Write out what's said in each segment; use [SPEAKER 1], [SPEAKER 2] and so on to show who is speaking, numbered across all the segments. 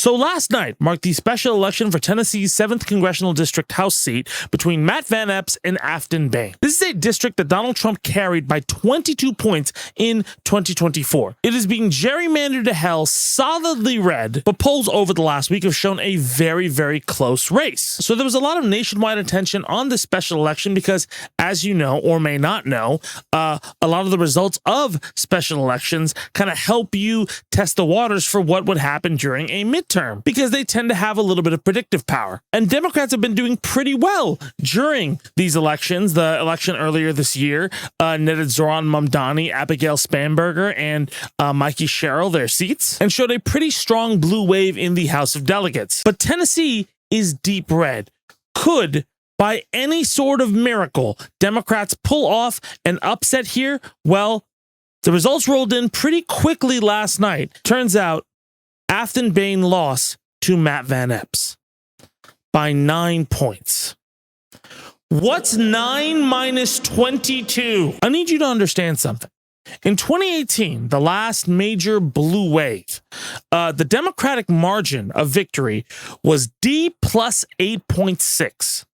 [SPEAKER 1] So last night marked the special election for Tennessee's 7th Congressional District House seat between Matt Van Epps and Afton Bain. This is a district that Donald Trump carried by 22 points in 2024. It is being gerrymandered to hell, solidly red, but polls over the last week have shown a very, very close race. So there was a lot of nationwide attention on this special election because, as you know or may not know, a lot of the results of special elections kind of help you test the waters for what would happen during a midterm, because they tend to have a little bit of predictive power. And Democrats have been doing pretty well during these elections. The election earlier this year netted Zoran Mamdani, Abigail Spanberger, and Mikey Sherrill their seats and showed a pretty strong blue wave in the House of Delegates. But Tennessee is deep red. Could, by any sort of miracle, Democrats pull off an upset here? Well, the results rolled in pretty quickly last night. Turns out Afton Bain lost to Matt Van Epps by 9 points. What's 9 minus 22? I need you to understand something. In 2018, the last major blue wave, the Democratic margin of victory was D plus 8.6.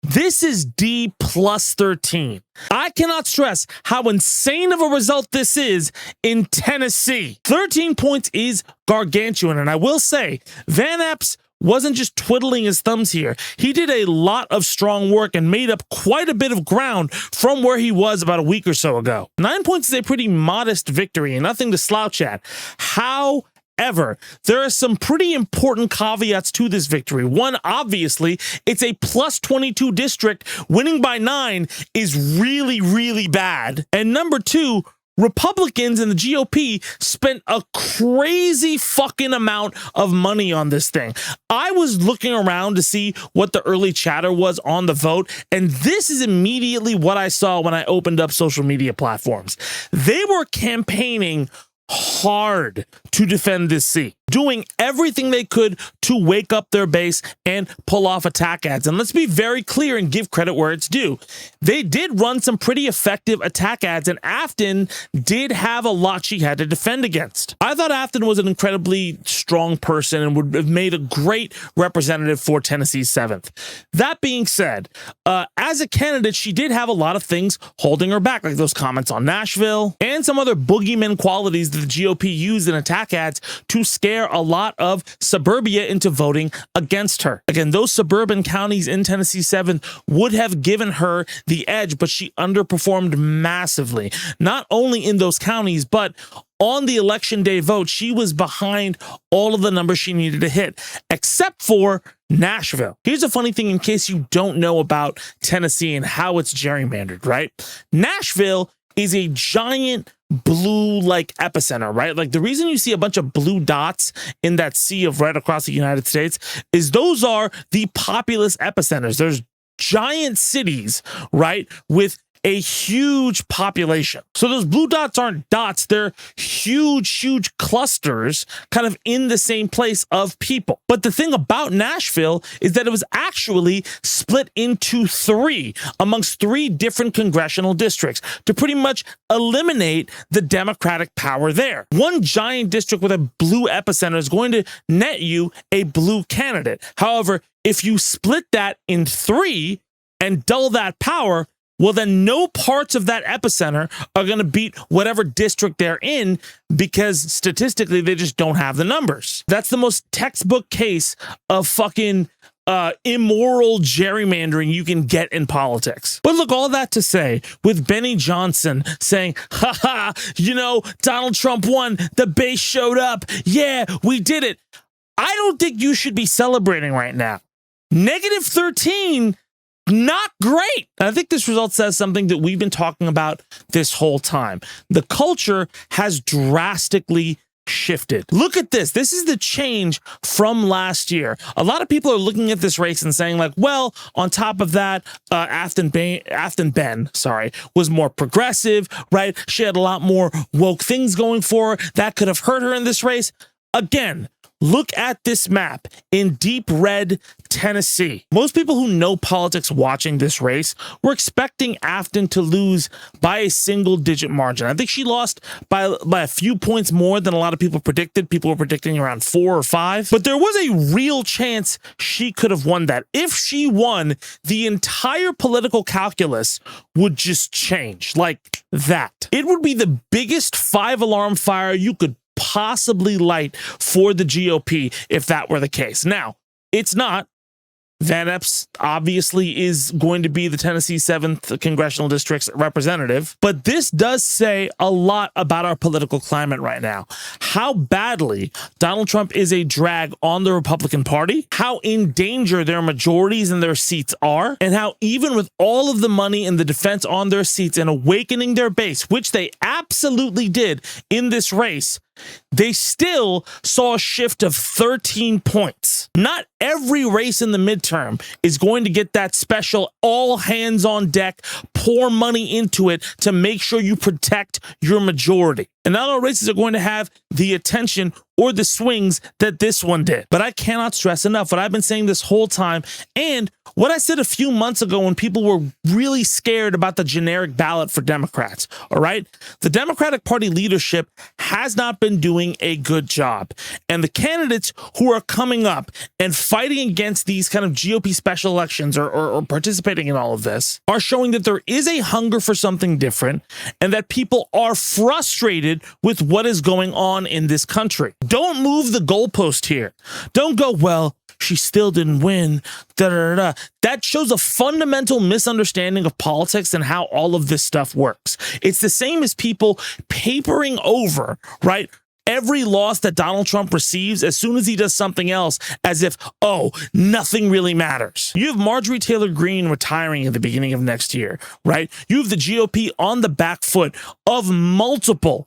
[SPEAKER 1] This is D plus 13. I cannot stress how insane of a result this is in Tennessee. 13 points is gargantuan, and I will say, Van Epps wasn't just twiddling his thumbs here. He did a lot of strong work and made up quite a bit of ground from where he was about a week or so ago. 9 points is a pretty modest victory and nothing to slouch at. However, there are some pretty important caveats to this victory. One, obviously, it's a plus 22 district. Winning by 9 is really, really bad. And number two, Republicans and the GOP spent a crazy fucking amount of money on this thing. I was looking around to see what the early chatter was on the vote, and this is immediately what I saw when I opened up social media platforms. They were campaigning hard to defend this seat, doing everything they could to wake up their base and pull off attack ads. And let's be very clear and give credit where it's due. They did run some pretty effective attack ads, and Afton did have a lot she had to defend against. I thought Afton was an incredibly strong person and would have made a great representative for Tennessee's 7th. That being said, as a candidate, she did have a lot of things holding her back, like those comments on Nashville and some other boogeyman qualities that the GOP used in attack ads to scare a lot of suburbia into voting against her. Again, those suburban counties in Tennessee 7 would have given her the edge, but she underperformed massively, not only in those counties, but on the election day vote. She was behind all of the numbers she needed to hit, except for Nashville. Here's a funny thing in case you don't know about Tennessee and how it's gerrymandered, right? Nashville is a giant blue like epicenter, right? Like the reason you see a bunch of blue dots in that sea of red across the United States is those are the populous epicenters. There's giant cities, right, with a huge population. So those blue dots aren't dots, they're huge clusters kind of in the same place of people. But the thing about Nashville is that it was actually split into 3 amongst 3 different congressional districts to pretty much eliminate the Democratic power there. One giant district with a blue epicenter is going to net you a blue candidate. However, if you split that in 3 and dull that power, well, then no parts of that epicenter are going to beat whatever district they're in because statistically they just don't have the numbers. That's the most textbook case of fucking immoral gerrymandering you can get in politics. But look, all that to say, with Benny Johnson saying, haha, you know, Donald Trump won, the base showed up, yeah, we did it. I don't think you should be celebrating right now. Negative 13, not great. I think this result says something that we've been talking about this whole time. The culture has drastically shifted. Look at this. This is the change from last year. A lot of people are looking at this race and saying like, well, on top of that, Afton Ben, was more progressive, right? She had a lot more woke things going for her. That could have hurt her in this race. Again, Look at this map in deep red Tennessee. Most people who know politics watching this race were expecting Afton to lose by a single-digit margin. I think she lost by a few points more than a lot of people predicted. People were predicting around 4 or 5. But there was a real chance she could have won that. If she won, the entire political calculus would just change like that. It would be the biggest 5-alarm fire you could possibly light for the GOP if that were the case. Now, it's not. Van Epps obviously is going to be the Tennessee 7th Congressional District's representative, but this does say a lot about our political climate right now. How badly Donald Trump is a drag on the Republican Party, how in danger their majorities and their seats are, and how even with all of the money and the defense on their seats and awakening their base, which they absolutely did in this race, they still saw a shift of 13 points. Not every race in the midterm is going to get that special all hands on deck, pour money into it to make sure you protect your majority. And not all races are going to have the attention or the swings that this one did. But I cannot stress enough what I've been saying this whole time, and what I said a few months ago when people were really scared about the generic ballot for Democrats, all right? The Democratic Party leadership has not been doing a good job. And the candidates who are coming up and fighting against these kind of GOP special elections or participating in all of this are showing that there is a hunger for something different and that people are frustrated with what is going on in this country. Don't move the goalpost here. Don't go, well, she still didn't win. That shows a fundamental misunderstanding of politics and how all of this stuff works. It's the same as people papering over, right, every loss that Donald Trump receives as soon as he does something else as if, oh, nothing really matters. You have Marjorie Taylor Greene retiring at the beginning of next year, right? You have the GOP on the back foot of multiple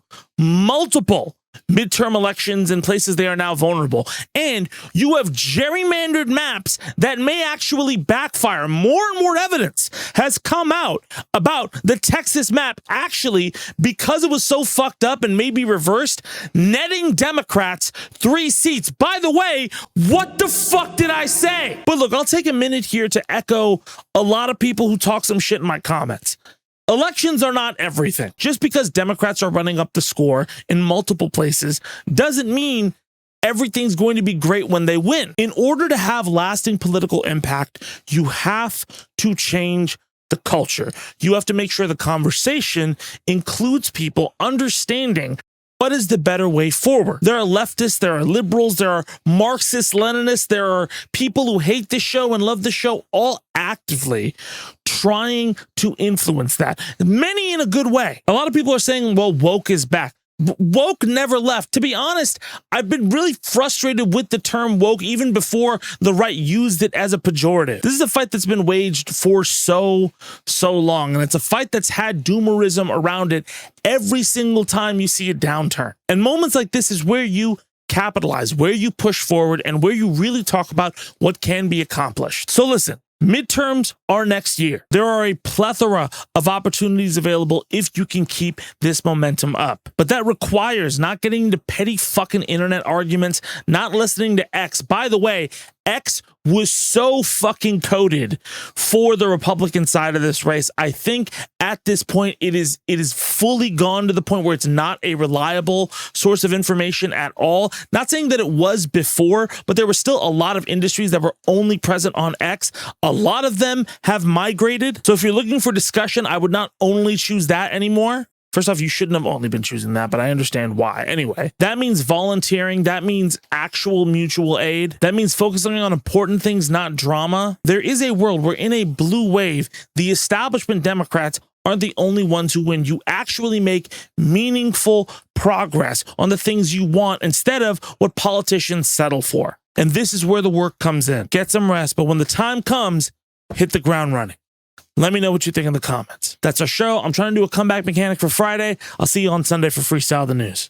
[SPEAKER 1] midterm elections in places they are now vulnerable. And you have gerrymandered maps that may actually backfire. More and more evidence has come out about the Texas map actually, because it was so fucked up and maybe reversed, netting Democrats 3 seats. By the way, what the fuck did I say? But look, I'll take a minute here to echo a lot of people who talk some shit in my comments. Elections are not everything. Just because Democrats are running up the score in multiple places doesn't mean everything's going to be great when they win. In order to have lasting political impact, you have to change the culture. You have to make sure the conversation includes people understanding what is the better way forward. There are leftists, there are liberals, there are Marxist Leninists, there are people who hate the show and love the show, all actively trying to influence that. Many in a good way. A lot of people are saying, well, woke is back. Woke never left. To be honest, I've been really frustrated with the term woke even before the right used it as a pejorative. This is a fight that's been waged for so long, and it's a fight that's had doomerism around it every single time you see a downturn. And moments like this is where you capitalize, where you push forward, and where you really talk about what can be accomplished. So listen, midterms are next year. There are a plethora of opportunities available if you can keep this momentum up. But that requires not getting into petty fucking internet arguments, not listening to X. By the way, X was so fucking coded for the Republican side of this race. I think at this point it is fully gone to the point where it's not a reliable source of information at all. Not saying that it was before, but there were still a lot of industries that were only present on X. A lot of them have migrated. So if you're looking for discussion, I would not only choose that anymore. First off, you shouldn't have only been choosing that, but I understand why. Anyway, that means volunteering. That means actual mutual aid. That means focusing on important things, not drama. There is a world where in a blue wave, the establishment Democrats aren't the only ones who win. You actually make meaningful progress on the things you want instead of what politicians settle for. And this is where the work comes in. Get some rest, but when the time comes, hit the ground running. Let me know what you think in the comments. That's our show. I'm trying to do a comeback mechanic for Friday. I'll see you on Sunday for Freestyle the News.